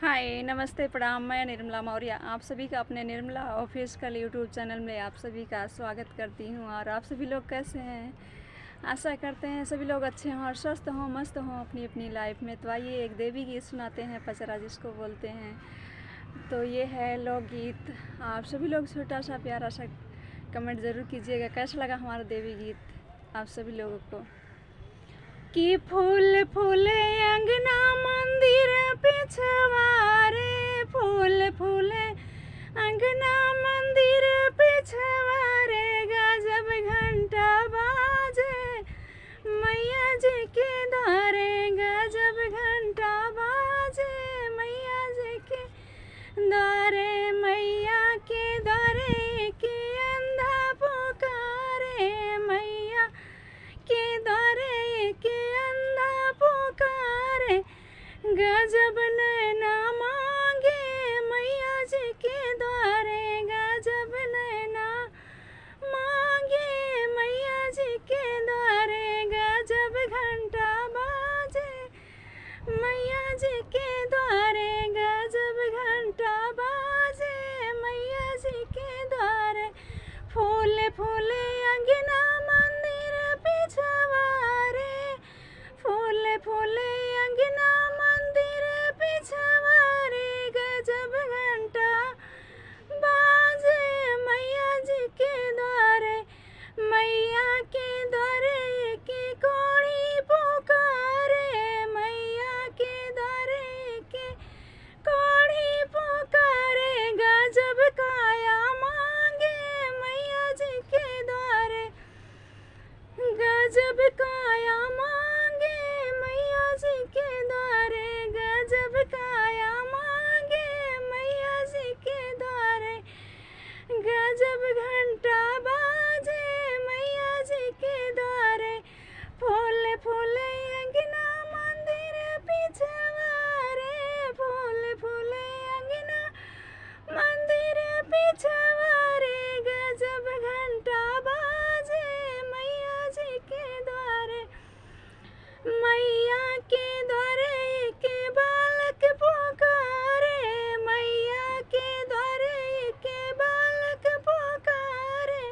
हाय नमस्ते प्रणाम। मैं निर्मला मौर्य आप सभी का अपने निर्मला ऑफिशियल यूट्यूब चैनल में आप सभी का स्वागत करती हूँ। और आप सभी लोग कैसे हैं? आशा करते हैं सभी लोग अच्छे हों और स्वस्थ हों, मस्त हों अपनी अपनी लाइफ में। तो आइए एक देवी गीत सुनाते हैं, पचरा जिसको बोलते हैं। तो ये है लोकगीत। आप सभी लोग छोटा सा प्यारा सा कमेंट ज़रूर कीजिएगा कैसा लगा हमारा देवी गीत आप सभी लोगों को। कि फूल फूले अंगना मंदिर पिछवारे, फूल फूले अंगना मंदिर पिछवारे, गजब घंटा बाजे मैया जी के द्वारे, गजब घंटा बाजे मैया जी के द्वारे, मैया के द्वारे के अंधा पुकारे, मैया के द्वारे के अंधा पुकारे, गजब नैना मांगे मैया जी के द्वारे, गजब नैना मांगे मैया जी के द्वारे, गजब घंटा बाजे मैया जी के द्वारे, गजब घंटा बाजे मैया जी के द्वारे, फूल फूले अंगना मंदिर पिछवारे, फूल फूले अंगना मंदिर पिछवारे, गजब घंटा बाजे मैया जी के द्वारे, मैया के द्वारे के कोड़ी पुकारे, मैया के द्वारे के कोड़ी पुकारे, गजब काया मांगे मैया जी के द्वारे, गजब काया मांगे मैया जी के द्वारे, गजब काया मांगे मैया जी के द्वारे, गजब घंटा बाजे मैया जी के द्वारे, फूल फूले अंगना मंदिर पिछवारे, फूल फूले अंगना मंदिर पिछवारे, गजब घंटा बाजे मैया जी के द्वारे, मैया के द्वारे के बालक पुकारे, मैया के द्वारे के बालक पुकारे,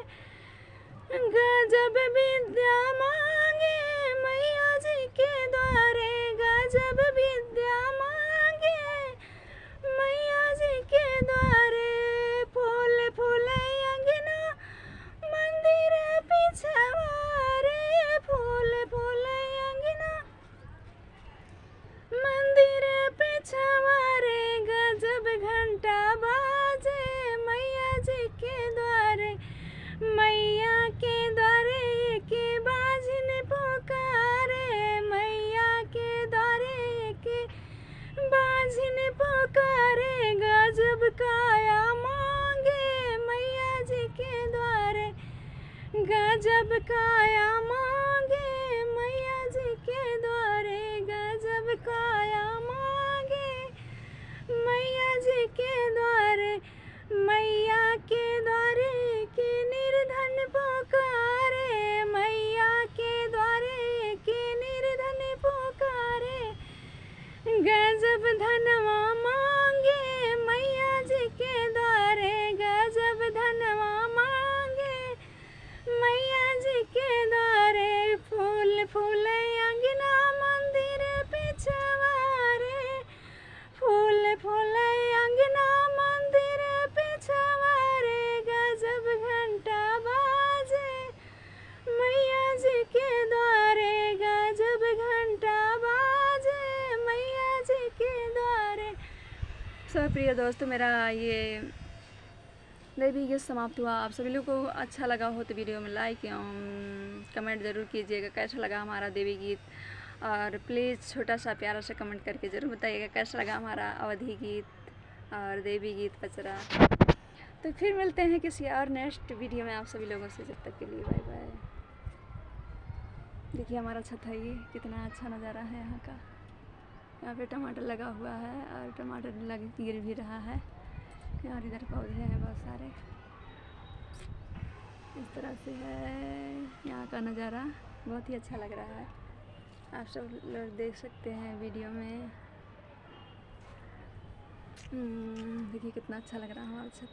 गजब विद्या मांगे मैया जी के द्वारे, गजब विद्या मांगे मैया जी के द्वारे, फूल फूले अंगना मंदिर पिछवारे, फूल फूले अंगना मंदिर पिछवारे, गजब घंटा बाजे मैया जी के द्वारे, मैया के द्वारे के बाजिन पुकारे, मैया के द्वारे के बाजिन पुकारे, गजब काया मांगे मैया जी के द्वारे, गजब काया मांगे मैया जी के द्वारे, गजब काया मांगे मैया जी के द्वारे, मैया के द्वारे के निर्धन पुकारे, मैया के द्वारे के निर्धन पुकारे, गजब धनवा मांगे मैया जी के द्वारे, गजब धनवा मांगे मैया जी के द्वारे, फूल फूले अंगना मंदिर पिछवारे, फूल फूले अंगना मंदिर पिछवारे, गजब घंटा बाजे मैया जी के द्वारे, गजब घंटा बाजे मैया जी के द्वारे। सब प्रिय दोस्तों, मेरा ये देवी गीत समाप्त हुआ। आप सभी लोगों को अच्छा लगा हो तो वीडियो में लाइक एवं कमेंट ज़रूर कीजिएगा कैसा लगा हमारा देवी गीत। और प्लीज़ छोटा सा प्यारा सा कमेंट करके ज़रूर बताइएगा कैसा लगा हमारा अवधी गीत और देवी गीत पचरा। तो फिर मिलते हैं किसी और नेक्स्ट वीडियो में आप सभी लोगों से। जब तक के लिए बाय बाय। देखिए हमारा छत है, ये कितना अच्छा नज़ारा है यहाँ का। यहाँ पे टमाटर लगा हुआ है और टमाटर लग गिर भी रहा है। और इधर पौधे हैं बहुत सारे। इस तरह से है यहाँ का नज़ारा, बहुत ही अच्छा लग रहा है। आप सब लोग देख सकते हैं वीडियो में। देखिए कितना अच्छा लग रहा है हमारा छत।